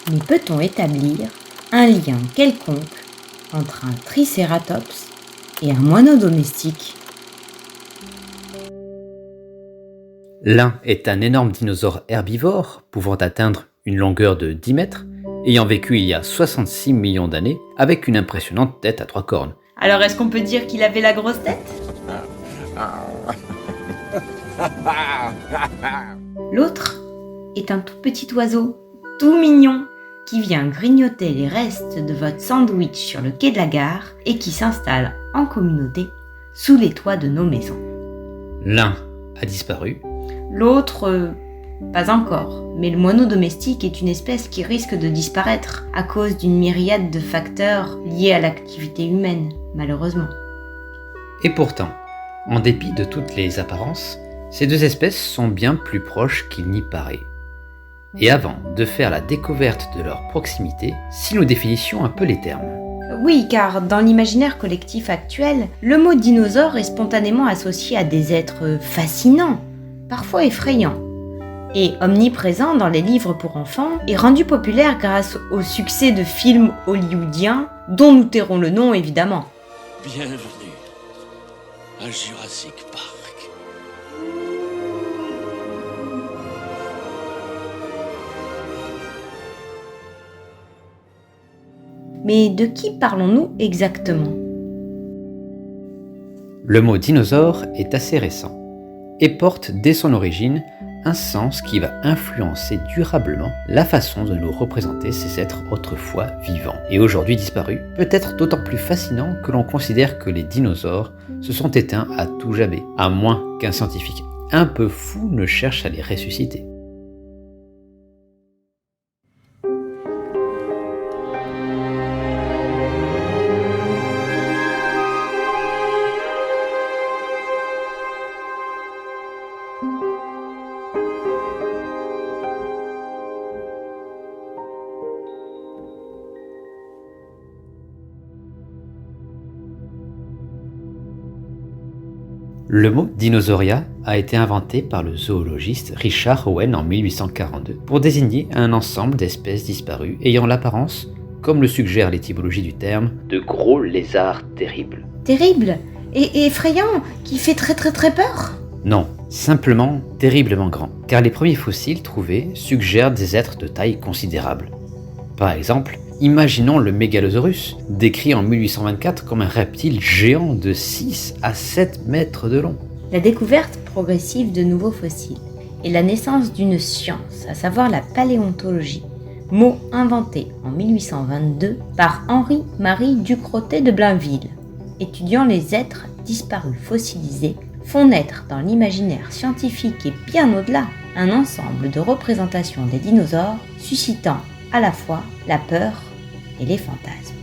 Mais peut-on établir un lien quelconque entre un tricératops et un moineau domestique ? L'un est un énorme dinosaure herbivore pouvant atteindre une longueur de 10 mètres, ayant vécu il y a 66 millions d'années avec une impressionnante tête à 3 cornes. Alors est-ce qu'on peut dire qu'il avait la grosse tête ? L'autre est un tout petit oiseau, tout mignon, qui vient grignoter les restes de votre sandwich sur le quai de la gare et qui s'installe en communauté sous les toits de nos maisons. L'un a disparu. L'autre, pas encore, mais le moineau domestique est une espèce qui risque de disparaître à cause d'une myriade de facteurs liés à l'activité humaine, malheureusement. Et pourtant, en dépit de toutes les apparences, ces deux espèces sont bien plus proches qu'il n'y paraît. Et avant de faire la découverte de leur proximité, si nous définissions un peu les termes. Oui, car dans l'imaginaire collectif actuel, le mot dinosaure est spontanément associé à des êtres fascinants, parfois effrayants, et omniprésent dans les livres pour enfants et rendu populaire grâce au succès de films hollywoodiens dont nous tairons le nom évidemment. Bienvenue à Jurassic Park. Mais de qui parlons-nous exactement ? Le mot dinosaure est assez récent et porte dès son origine un sens qui va influencer durablement la façon de nous représenter ces êtres autrefois vivants et aujourd'hui disparus, peut-être d'autant plus fascinant que l'on considère que les dinosaures se sont éteints à tout jamais, à moins qu'un scientifique un peu fou ne cherche à les ressusciter. Le mot dinosauria a été inventé par le zoologiste Richard Owen en 1842 pour désigner un ensemble d'espèces disparues ayant l'apparence, comme le suggère l'étymologie du terme, de gros lézards terribles. Terrible et effrayant, qui fait très peur ? Non, simplement terriblement grand, car les premiers fossiles trouvés suggèrent des êtres de taille considérable. Par exemple, imaginons le Megalosaurus, décrit en 1824 comme un reptile géant de 6 à 7 mètres de long. La découverte progressive de nouveaux fossiles et la naissance d'une science, à savoir la paléontologie, mot inventé en 1822 par Henri-Marie Ducrotay de Blainville, étudiant les êtres disparus fossilisés, font naître dans l'imaginaire scientifique et bien au-delà un ensemble de représentations des dinosaures suscitant à la fois la peur et les fantasmes.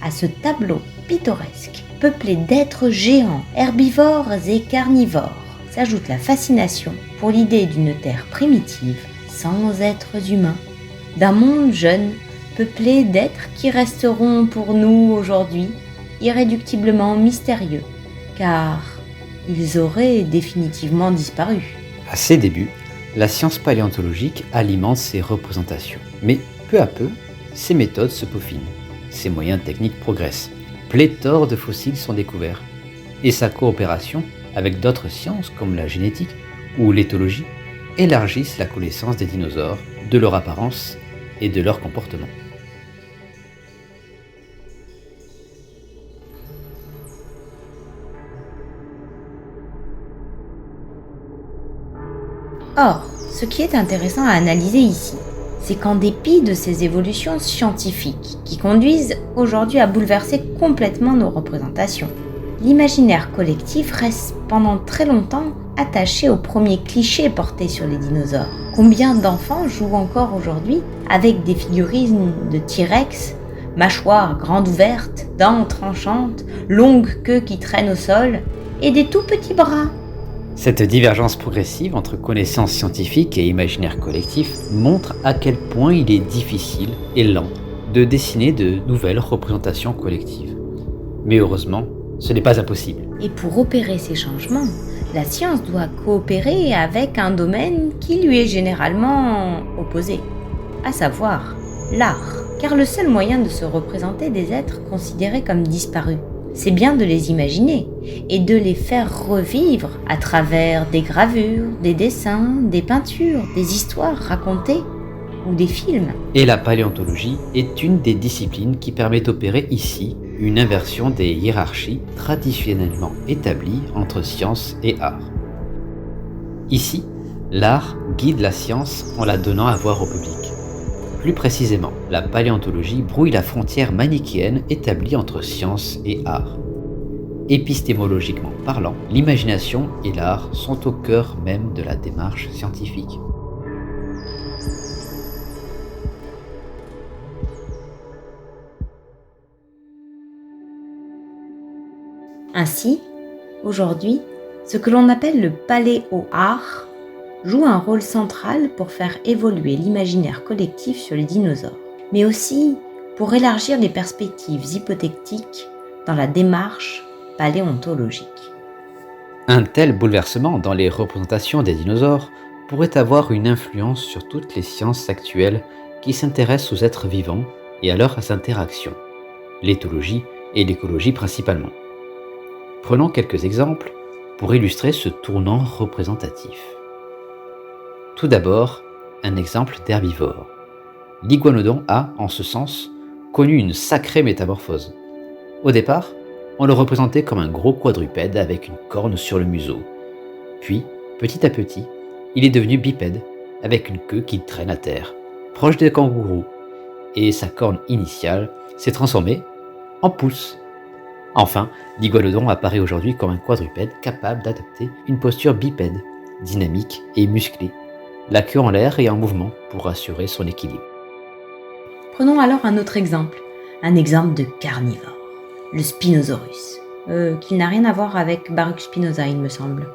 À ce tableau pittoresque, peuplé d'êtres géants, herbivores et carnivores, s'ajoute la fascination pour l'idée d'une terre primitive, sans êtres humains, d'un monde jeune, peuplé d'êtres qui resteront pour nous aujourd'hui irréductiblement mystérieux, car ils auraient définitivement disparu. À ses débuts, la science paléontologique alimente ces représentations, mais peu à peu, ces méthodes se peaufinent, ces moyens techniques progressent, pléthore de fossiles sont découverts, et sa coopération avec d'autres sciences comme la génétique ou l'éthologie élargissent la connaissance des dinosaures, de leur apparence et de leur comportement. Or, ce qui est intéressant à analyser ici, c'est qu'en dépit de ces évolutions scientifiques qui conduisent aujourd'hui à bouleverser complètement nos représentations, l'imaginaire collectif reste pendant très longtemps attaché aux premiers clichés portés sur les dinosaures. Combien d'enfants jouent encore aujourd'hui avec des figurines de T-Rex, mâchoires grandes ouvertes, dents tranchantes, longue queue qui traîne au sol et des tout petits bras ? Cette divergence progressive entre connaissances scientifiques et imaginaire collectif montre à quel point il est difficile et lent de dessiner de nouvelles représentations collectives. Mais heureusement, ce n'est pas impossible. Et pour opérer ces changements, la science doit coopérer avec un domaine qui lui est généralement opposé, à savoir l'art. Car le seul moyen de se représenter des êtres considérés comme disparus, c'est bien de les imaginer et de les faire revivre à travers des gravures, des dessins, des peintures, des histoires racontées ou des films. Et la paléontologie est une des disciplines qui permet d'opérer ici une inversion des hiérarchies traditionnellement établies entre science et art. Ici, l'art guide la science en la donnant à voir au public. Plus précisément, la paléontologie brouille la frontière manichéenne établie entre science et art. Épistémologiquement parlant, l'imagination et l'art sont au cœur même de la démarche scientifique. Ainsi, aujourd'hui, ce que l'on appelle le paléo-art joue un rôle central pour faire évoluer l'imaginaire collectif sur les dinosaures, mais aussi pour élargir les perspectives hypothétiques dans la démarche paléontologique. Un tel bouleversement dans les représentations des dinosaures pourrait avoir une influence sur toutes les sciences actuelles qui s'intéressent aux êtres vivants et à leurs interactions, l'éthologie et l'écologie principalement. Prenons quelques exemples pour illustrer ce tournant représentatif. Tout d'abord, un exemple d'herbivore. L'iguanodon a, en ce sens, connu une sacrée métamorphose. Au départ, on le représentait comme un gros quadrupède avec une corne sur le museau. Puis, petit à petit, il est devenu bipède, avec une queue qui traîne à terre, proche des kangourous, et sa corne initiale s'est transformée en pouce. Enfin, l'iguanodon apparaît aujourd'hui comme un quadrupède capable d'adopter une posture bipède, dynamique et musclée, la queue en l'air et en mouvement pour assurer son équilibre. Prenons alors un autre exemple, un exemple de carnivore, le Spinosaurus, qui n'a rien à voir avec Baruch Spinoza, il me semble.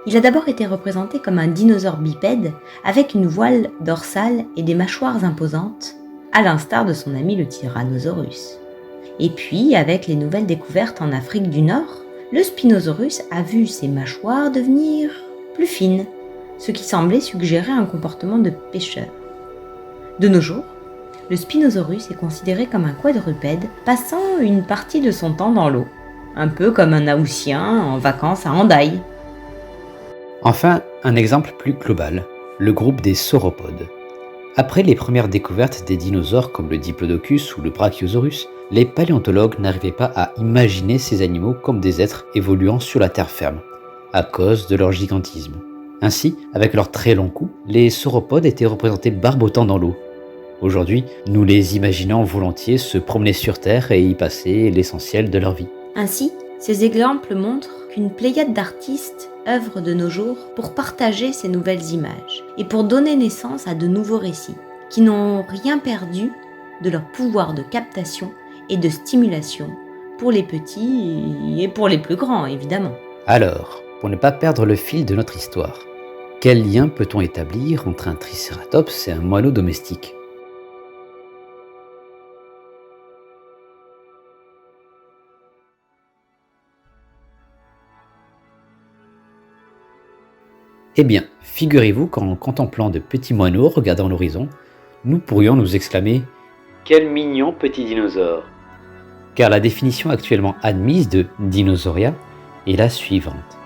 Il a d'abord été représenté comme un dinosaure bipède avec une voile dorsale et des mâchoires imposantes, à l'instar de son ami le Tyrannosaurus. Et puis, avec les nouvelles découvertes en Afrique du Nord, le Spinosaurus a vu ses mâchoires devenir plus fines, ce qui semblait suggérer un comportement de pêcheur. De nos jours, le Spinosaurus est considéré comme un quadrupède passant une partie de son temps dans l'eau, un peu comme un Haussien en vacances à Hendaye. Enfin, un exemple plus global, le groupe des sauropodes. Après les premières découvertes des dinosaures comme le Diplodocus ou le Brachiosaurus, les paléontologues n'arrivaient pas à imaginer ces animaux comme des êtres évoluant sur la terre ferme, à cause de leur gigantisme. Ainsi, avec leur très long cou, les sauropodes étaient représentés barbotant dans l'eau. Aujourd'hui, nous les imaginons volontiers se promener sur Terre et y passer l'essentiel de leur vie. Ainsi, ces exemples montrent qu'une pléiade d'artistes œuvre de nos jours pour partager ces nouvelles images et pour donner naissance à de nouveaux récits qui n'ont rien perdu de leur pouvoir de captation et de stimulation pour les petits et pour les plus grands, évidemment. Alors, pour ne pas perdre le fil de notre histoire, quel lien peut-on établir entre un tricératops et un moineau domestique ? Eh bien, figurez-vous qu'en contemplant de petits moineaux regardant l'horizon, nous pourrions nous exclamer « Quel mignon petit dinosaure !» Car la définition actuellement admise de dinosauria est la suivante.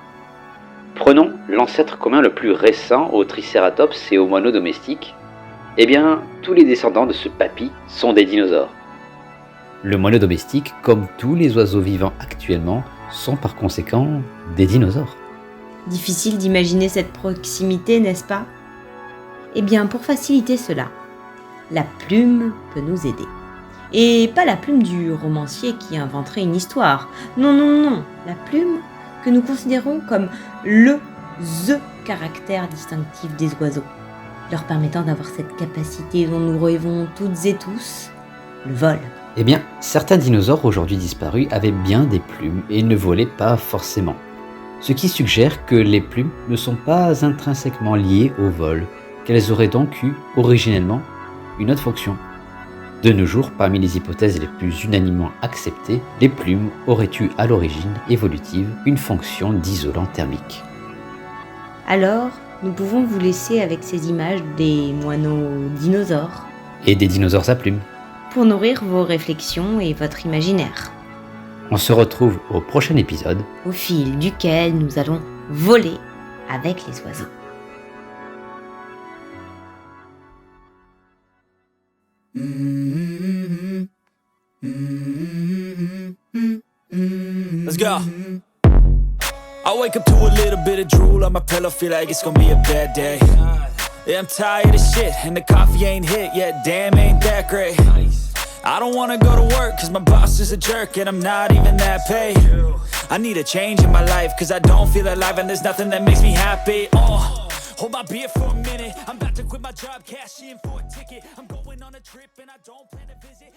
Prenons l'ancêtre commun le plus récent au tricératops et aux moineaux domestiques. Eh bien, tous les descendants de ce papy sont des dinosaures. Le moineau domestique, comme tous les oiseaux vivants actuellement, sont par conséquent des dinosaures. Difficile d'imaginer cette proximité, n'est-ce pas ? Eh bien, pour faciliter cela, la plume peut nous aider. Et pas la plume du romancier qui inventerait une histoire. Non, non, non, la plume que nous considérons comme the caractère distinctif des oiseaux, leur permettant d'avoir cette capacité dont nous rêvons toutes et tous, le vol. Eh bien, certains dinosaures aujourd'hui disparus avaient bien des plumes et ne volaient pas forcément. Ce qui suggère que les plumes ne sont pas intrinsèquement liées au vol, qu'elles auraient donc eu originellement une autre fonction. De nos jours, parmi les hypothèses les plus unanimement acceptées, les plumes auraient eu à l'origine évolutive une fonction d'isolant thermique. Alors, nous pouvons vous laisser avec ces images des moineaux dinosaures, et des dinosaures à plumes. pour nourrir vos réflexions et votre imaginaire, On se retrouve au prochain épisode. au fil duquel nous allons voler avec les oiseaux. Let's go. I wake up to a little bit of drool on my pillow, feel like it's gonna be a bad day. Yeah, I'm tired of shit, and the coffee ain't hit yet, damn, ain't that great. I don't wanna go to work, cause my boss is a jerk, and I'm not even that paid. I need a change in my life, cause I don't feel alive, and there's nothing that makes me happy. Hold my beer for a minute, I'm about to quit my job, cash in for a ticket. I'm going on a trip, and I don't plan to visit.